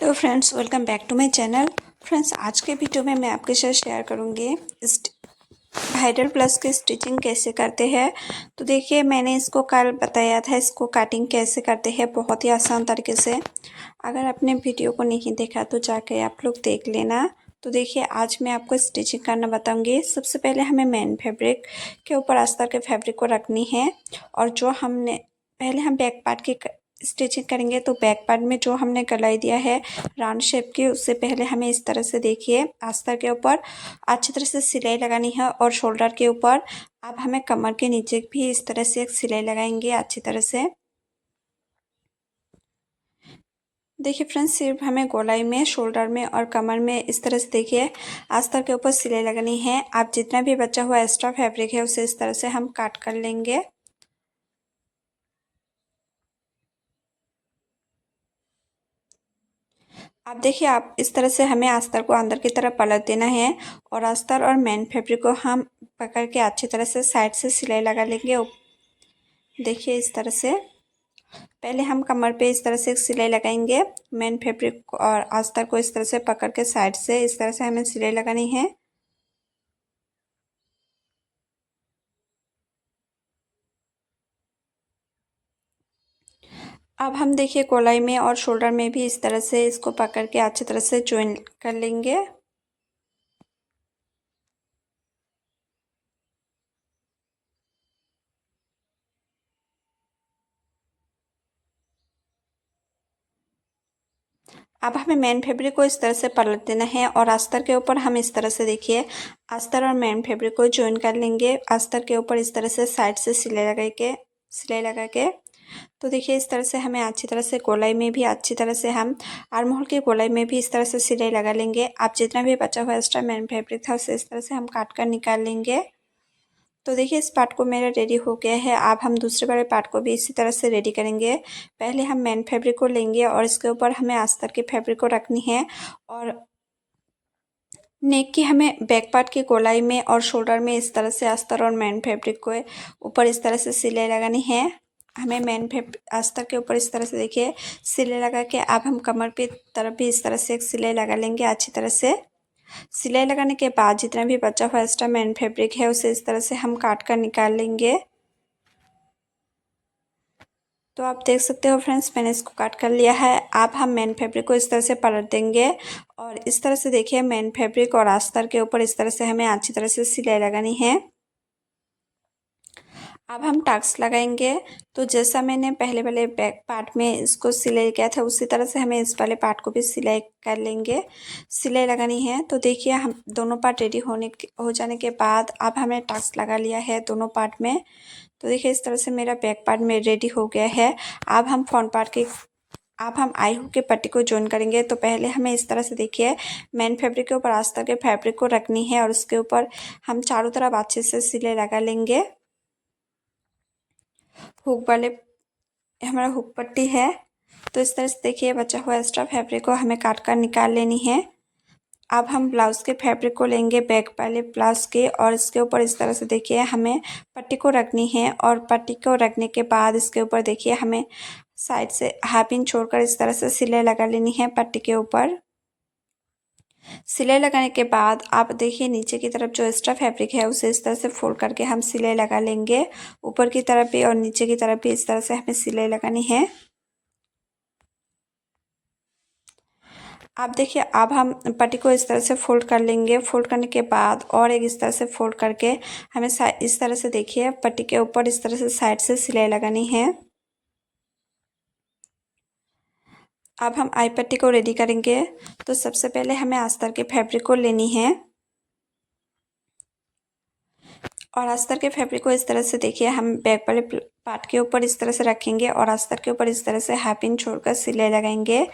Hello friends, welcome back to my channel. Friends, आज के video में मैं आपके साथ शेयर करूंगी ब्राइडल ब्लाउज की स्टिचिंग कैसे करते हैं। तो देखिए, मैंने इसको कल बताया था इसको कटिंग कैसे करते हैं बहुत ही आसान तरीके से। अगर आपने वीडियो को नहीं देखा तो जाके आप लोग देख लेना। तो देखिए, आज मैं आपको स्टिचिंग करना बताऊंगी। सबसे पहले हमें मेन फैब्रिक के ऊपर अस्तर के फैब्रिक को रखनी है और जो हमने पहले हम बैक पार्ट की स्टिचिंग करेंगे। तो बैक पार्ट में जो हमने गलाई दिया है राउंड शेप की, उससे पहले हमें इस तरह से देखिए अस्तर के ऊपर अच्छी तरह से सिलाई लगानी है और शोल्डर के ऊपर अब हमें कमर के नीचे भी इस तरह से एक सिलाई लगाएंगे अच्छी तरह से। देखिए फ्रेंड्स, सिर्फ हमें गोलाई में, शोल्डर में और कमर में इस तरह से देखिए अस्तर के ऊपर सिलाई लगानी है। आप जितना भी बचा हुआ एक्स्ट्रा फैब्रिक है उसे इस तरह से हम काट कर लेंगे। अब देखिए, आप इस तरह से हमें अस्तर को अंदर की तरफ पलट देना है और अस्तर और मेन फैब्रिक को हम पकड़ के अच्छी तरह से साइड से सिलाई लगा लेंगे। देखिए इस तरह से पहले हम कमर पे इस तरह से एक सिलाई लगाएंगे मेन फैब्रिक को और अस्तर को इस तरह से पकड़ के साइड से इस तरह से हमें सिलाई लगानी है। अब हम देखिए गोलाई में और शोल्डर में भी इस तरह से इसको पकड़ के अच्छी तरह से ज्वाइन कर लेंगे। अब हमें मेन फैब्रिक को इस तरह से पलट देना है और अस्तर के ऊपर हम इस तरह से देखिए अस्तर और मेन फैब्रिक को ज्वाइन कर लेंगे। अस्तर के ऊपर इस तरह से साइड से सिलाई लगा के तो देखिए इस तरह से हमें अच्छी तरह से गोलाई में भी अच्छी तरह से हम आर्म होल की गोलाई में भी इस तरह से सिलाई लगा लेंगे। आप जितना भी बचा हुआ एक्स्ट्रा मेन फैब्रिक था उसे इस तरह से हम काट कर निकाल लेंगे। तो देखिए इस पार्ट को मेरा रेडी हो गया है। अब हम दूसरे वाले पार्ट को भी इसी तरह से रेडी करेंगे। पहले हम मेन फैब्रिक को लेंगे और इसके ऊपर हमें अस्तर के फैब्रिक को रखनी है और नेक की हमें बैक पार्ट की गोलाई में और शोल्डर में इस तरह से अस्तर और मेन फैब्रिक को ऊपर इस तरह से सिलाई लगानी है। हमें मेन फैब्रिक अस्तर के ऊपर इस तरह से देखिए सिलाई लगा के अब हम कमर पे तरफ भी इस तरह से एक सिलाई लगा लेंगे अच्छी तरह से। सिलाई लगाने के बाद जितना भी बचा हुआ एक्स्ट्रा मेन फैब्रिक है उसे इस तरह से हम काट कर निकाल लेंगे। तो आप देख सकते हो फ्रेंड्स, मैंने इसको काट कर लिया है। अब हम मेन फैब्रिक को इस तरह से पलट देंगे और इस तरह से देखिए मेन फैब्रिक और अस्तर के ऊपर इस तरह से हमें अच्छी तरह से सिलाई लगानी है। अब हम टक्स लगाएंगे। तो जैसा मैंने पहले वाले बैक पार्ट में इसको सिलाई किया था उसी तरह से हमें इस वाले पार्ट को भी सिलाई कर लेंगे, सिलाई लगानी है। तो देखिए हम दोनों पार्ट रेडी हो जाने के बाद अब हमें टक्स लगा लिया है दोनों पार्ट में। तो देखिए इस तरह से मेरा बैक पार्ट में रेडी हो गया है। अब हम फ्रंट पार्ट के अब हम आई हुक के पट्टी को जॉइन करेंगे। तो पहले हमें इस तरह से देखिए मेन फैब्रिक के ऊपर अस्तर के फैब्रिक को रखनी है और उसके ऊपर हम चारों तरफ अच्छे से सिलाई लगा लेंगे। हुक वाले हमारा हुक पट्टी है। तो इस तरह से देखिए बचा हुआ एक्स्ट्रा फैब्रिक को हमें काट कर निकाल लेनी है। अब हम ब्लाउज के फैब्रिक को लेंगे बैक वाले ब्लाउज के और इसके ऊपर इस तरह से देखिए हमें पट्टी को रखनी है और पट्टी को रखने के बाद इसके ऊपर देखिए हमें साइड से हाफ इंच छोड़कर इस तरह से सिलाई लगा लेनी है पट्टी के ऊपर। सिलाई लगाने के बाद आप देखिए नीचे की तरफ जो एक्स्ट्रा फैब्रिक है उसे इस तरह से फोल्ड करके हम सिलाई लगा लेंगे। ऊपर की तरफ भी और नीचे की तरफ भी इस तरह से हमें सिलाई लगानी है। आप देखिए अब हम पट्टी को इस तरह से फोल्ड कर लेंगे। फोल्ड करने के बाद और एक इस तरह से फोल्ड करके हमें इस तरह से देखिए पट्टी के ऊपर इस तरह से साइड से सिलाई लगानी है। अब हम आई पट्टी को रेडी करेंगे। तो सबसे पहले हमें अस्तर के फैब्रिक को लेनी है और अस्तर के फैब्रिक को इस तरह से देखिए हम बैक वाले पार्ट के ऊपर इस तरह से रखेंगे और अस्तर के ऊपर इस तरह से हाफ इंच छोड़कर सिलाई लगाएंगे।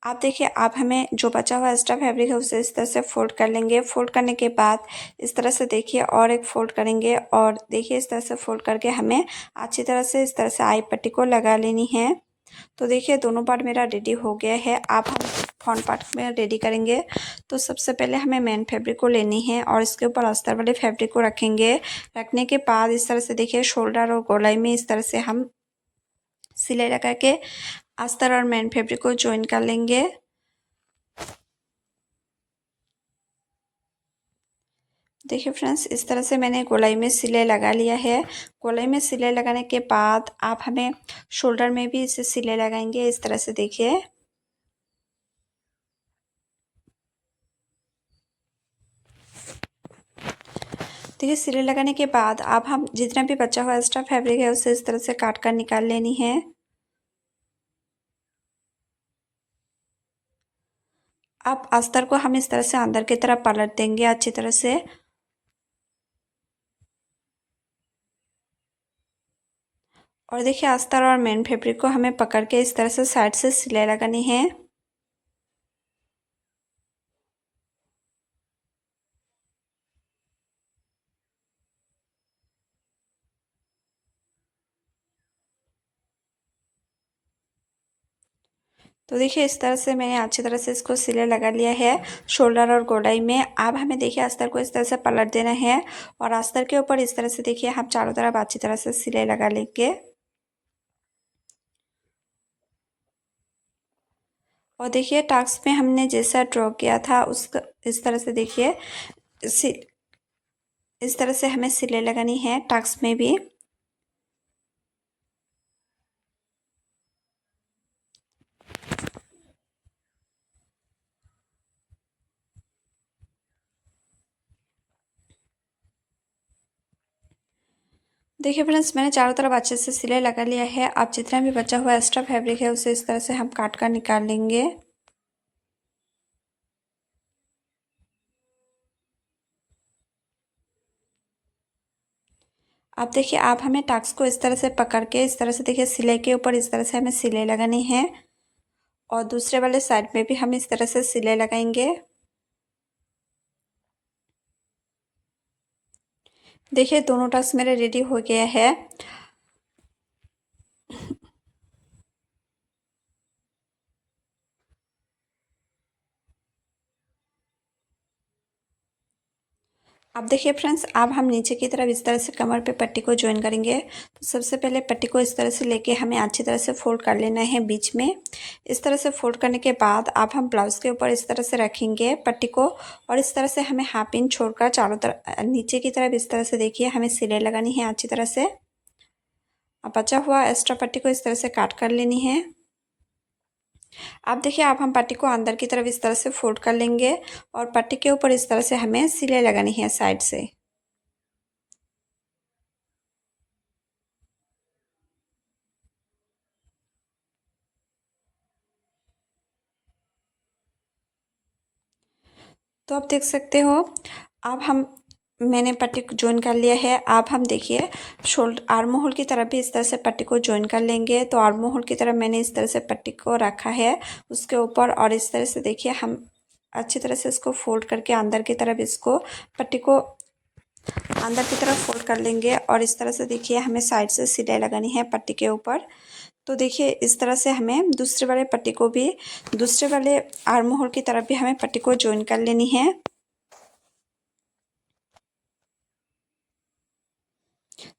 आप देखिए अब हमें जो बचा हुआ एक्स्ट्रा फैब्रिक है उसे इस तरह से फोल्ड कर लेंगे। फोल्ड करने के बाद इस तरह से देखिए और एक फोल्ड करेंगे और देखिए इस तरह से फोल्ड करके हमें अच्छी तरह से इस तरह से आई पट्टी को लगा लेनी है। तो देखिए दोनों पार्ट मेरा रेडी हो गया है। अब हम फ्रंट पार्ट में रेडी करेंगे। तो सबसे पहले हमें मेन फैब्रिक को लेनी है और इसके ऊपर अस्तर वाले फैब्रिक को रखेंगे। रखने के बाद इस तरह से देखिए शोल्डर और गोलाई में इस तरह से हम सिलाई लगा के अस्तर और मेन फैब्रिक को ज्वाइन कर लेंगे। देखिए फ्रेंड्स, इस तरह से मैंने गोलाई में सिलाई लगा लिया है। गोलाई में सिलाई लगाने के बाद आप हमें शोल्डर में भी इसे सिलाई लगाएंगे। इस तरह से देखिए, देखिए सिलाई लगाने के बाद अब हम जितना भी बचा हुआ एक्स्ट्रा फैब्रिक है उसे इस तरह से काट कर निकाल लेनी है। अब अस्तर को हम इस तरह से अंदर की तरफ पलट देंगे अच्छी तरह से। और देखिए अस्तर और मेन फैब्रिक को हमें पकड़ के इस तरह से साइड से सिलाई लगानी है। तो देखिए इस तरह से मैंने अच्छी तरह से इसको सिलाई लगा लिया है शोल्डर और गोलाई में। अब हमें देखिए अस्तर को इस तरह से पलट देना है और अस्तर के ऊपर इस तरह से देखिए हम चारों तरफ अच्छी तरह से सिलाई लगा लेंगे। और देखिए टास्क में हमने जैसा ड्रॉ किया था उस इस तरह से देखिए इस तरह से हमें सिलाई लगानी है टास्क में भी। देखिए फ्रेंड्स, मैंने चारों तरफ अच्छे से सिलाई लगा लिया है। अब जितना भी बचा हुआ एक्स्ट्रा फैब्रिक है उसे इस तरह से हम काट कर निकाल लेंगे। अब देखिए आप हमें टाक्स को इस तरह से पकड़ के इस तरह से देखिए सिलाई के ऊपर इस तरह से हमें सिलाई लगानी है और दूसरे वाले साइड में भी हम इस तरह से सिलाई लगाएंगे। देखिए दोनों टाक्स मेरे रेडी हो गया है। अब देखिए फ्रेंड्स, अब हम नीचे की तरफ इस तरह से कमर पे पट्टी को ज्वाइन करेंगे। तो सबसे पहले पट्टी को इस तरह से लेके हमें अच्छी तरह से फोल्ड कर लेना है बीच में। इस तरह से फोल्ड करने के बाद अब हम ब्लाउज़ के ऊपर इस तरह से रखेंगे पट्टी को और इस तरह से हमें हाफ इंच छोड़कर चारों तरफ नीचे की तरफ इस तरह से देखिए हमें सिलाई लगानी है अच्छी तरह से। अब बचा हुआ एक्स्ट्रा पट्टी को इस तरह से काट कर लेनी है। अब देखिए, अब हम पट्टी को अंदर की तरफ इस तरह से फोल्ड कर लेंगे और पट्टी के ऊपर इस तरह से हमें सिलाई लगानी है साइड से। तो आप देख सकते हो, अब हम मैंने पट्टी को ज्वाइन कर लिया है। अब हम देखिए शोल्डर आर्म होल की तरफ भी इस तरह से पट्टी को ज्वाइन कर लेंगे। तो आर्म होल की तरफ मैंने इस तरह से पट्टी को रखा है उसके ऊपर और इस तरह से देखिए हम अच्छी तरह से इसको फोल्ड करके अंदर की तरफ इसको पट्टी को अंदर की तरफ फोल्ड कर लेंगे और इस तरह से देखिए हमें साइड से सिलाई लगानी है पट्टी के ऊपर। तो देखिए इस तरह से हमें दूसरे वाले पट्टी को भी दूसरे वाले आर्म होल की तरफ भी हमें पट्टी को ज्वाइन कर लेनी है।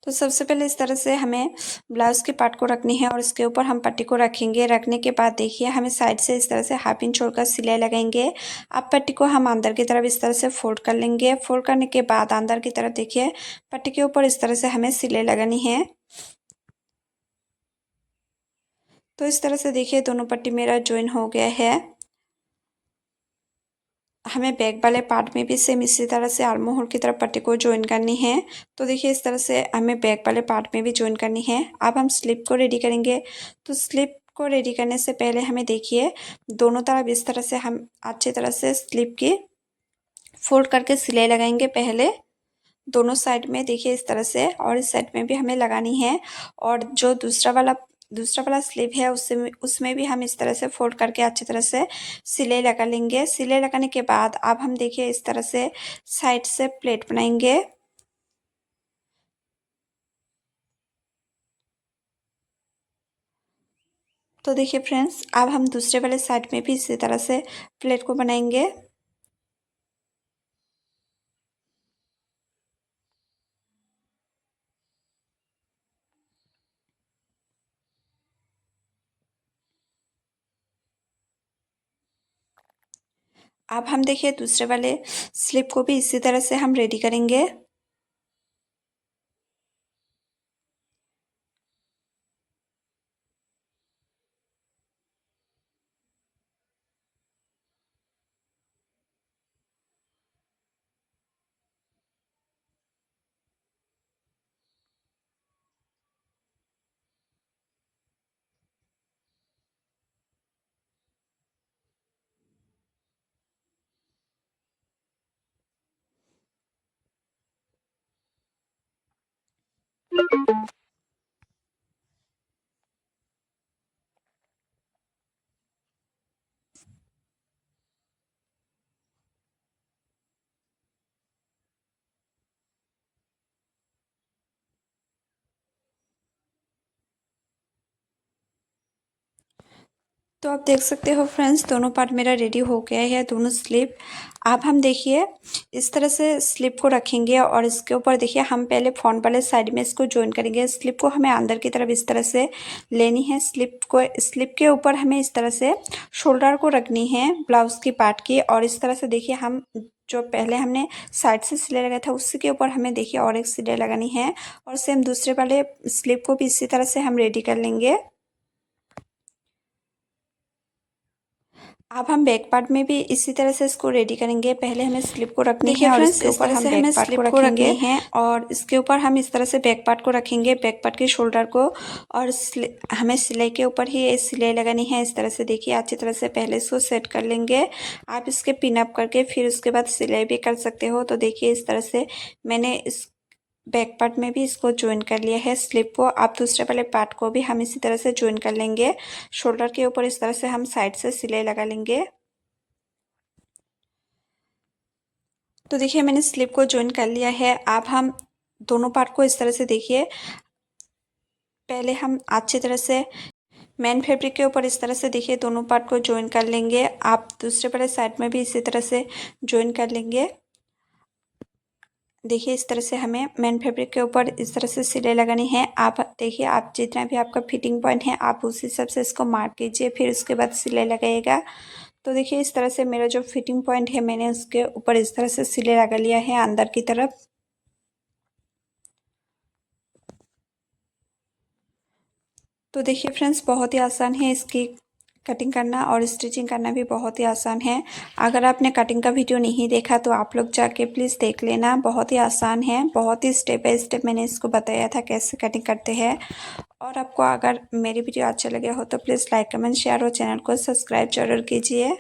तो सबसे पहले इस तरह से हमें ब्लाउज़ के पार्ट को रखनी है और इसके ऊपर हम पट्टी को रखेंगे। रखने के बाद देखिए हमें साइड से इस तरह से हाफ इंच छोड़कर सिलाई लगाएंगे। अब पट्टी को हम अंदर की तरफ इस तरह से फोल्ड कर लेंगे। फोल्ड करने के बाद अंदर की तरफ देखिए पट्टी के ऊपर इस तरह से हमें सिलाई लगानी है। तो इस तरह से देखिए दोनों पट्टी मेरा ज्वाइन हो गया है। हमें बैक वाले पार्ट में भी सेम इसी तरह से आर्म होल की तरफ पट्टी को ज्वाइन करनी है। तो देखिए इस तरह से हमें बैक वाले पार्ट में भी ज्वाइन करनी है। अब हम स्लिप को रेडी करेंगे। तो स्लिप को रेडी करने से पहले हमें देखिए दोनों तरफ इस तरह से हम अच्छी तरह से स्लिप की फोल्ड करके सिलाई लगाएंगे पहले दोनों साइड में देखिए इस तरह से और इस साइड में भी हमें लगानी है। और जो दूसरा वाला स्लीव है उसमें भी हम इस तरह से फोल्ड करके अच्छी तरह से सिलाई लगा लेंगे। सिलाई लगाने के बाद अब हम देखिए इस तरह से साइड से प्लेट बनाएंगे। तो देखिए फ्रेंड्स, अब हम दूसरे वाले साइड में भी इसी तरह से प्लेट को बनाएंगे। अब हम देखिए दूसरे वाले स्लिप को भी इसी तरह से हम रेडी करेंगे। तो आप देख सकते हो फ्रेंड्स, दोनों पार्ट मेरा रेडी हो गया है, दोनों स्लिप। अब हम देखिए इस तरह से स्लिप को रखेंगे और इसके ऊपर देखिए हम पहले फ्रंट वाले साइड में इसको ज्वाइन करेंगे। स्लिप को हमें अंदर की तरफ इस तरह से लेनी है। स्लिप के ऊपर हमें इस तरह से शोल्डर को रखनी है ब्लाउज की पार्ट की, और इस तरह से देखिए हम जो पहले हमने साइड से सिलाई लगाया था उसी के ऊपर हमें देखिए और एक सिलाई लगानी है, और सेम दूसरे वाले स्लिप को भी इसी तरह से हम रेडी कर लेंगे। अब हम बैक पार्ट में भी इसी तरह से इसको रेडी करेंगे। पहले हमें स्लिप को रखनी है और इसके ऊपर हम बैक पार्ट को रखेंगे हैं, और इसके ऊपर हम इस तरह से बैक पार्ट को रखेंगे, बैक पार्ट के शोल्डर को, और हमें सिलाई के ऊपर ही ये सिलाई लगानी है। इस तरह से देखिए अच्छी तरह से पहले इसको सेट कर लेंगे। आप इसके पिन अप करके फिर उसके बाद सिलाई भी कर सकते हो। तो देखिए इस तरह से मैंने इस बैक पार्ट में भी इसको ज्वाइन कर लिया है स्लिप को। आप दूसरे वाले पार्ट को भी हम इसी तरह से ज्वाइन कर लेंगे। शोल्डर के ऊपर इस तरह से हम साइड से सिलाई लगा लेंगे। तो देखिए मैंने स्लिप को ज्वाइन कर लिया है। अब हम दोनों पार्ट को इस तरह से देखिए, पहले हम अच्छी तरह से मेन फैब्रिक के ऊपर इस तरह से देखिए दोनों पार्ट को ज्वाइन कर लेंगे। आप दूसरे वाले साइड में भी इसी तरह से ज्वाइन कर लेंगे। देखिए इस तरह से हमें मेन फैब्रिक के ऊपर इस तरह से सिलाई लगानी है। आप देखिए आप जितना भी आपका फिटिंग पॉइंट है आप उस हिसाब से इसको मार्क कीजिए, फिर उसके बाद सिलाई लगाइएगा। तो देखिए इस तरह से मेरा जो फिटिंग पॉइंट है मैंने उसके ऊपर इस तरह से सिलाई लगा लिया है अंदर की तरफ। तो देखिए फ्रेंड्स, बहुत ही आसान है इसकी कटिंग करना, और स्टिचिंग करना भी बहुत ही आसान है। अगर आपने कटिंग का वीडियो नहीं देखा तो आप लोग जाके प्लीज़ देख लेना। बहुत ही आसान है, बहुत ही स्टेप बाय स्टेप मैंने इसको बताया था कैसे कटिंग करते हैं। और आपको अगर मेरी वीडियो अच्छा लगे हो तो प्लीज़ लाइक कमेंट शेयर और चैनल को सब्सक्राइब जरूर कीजिए।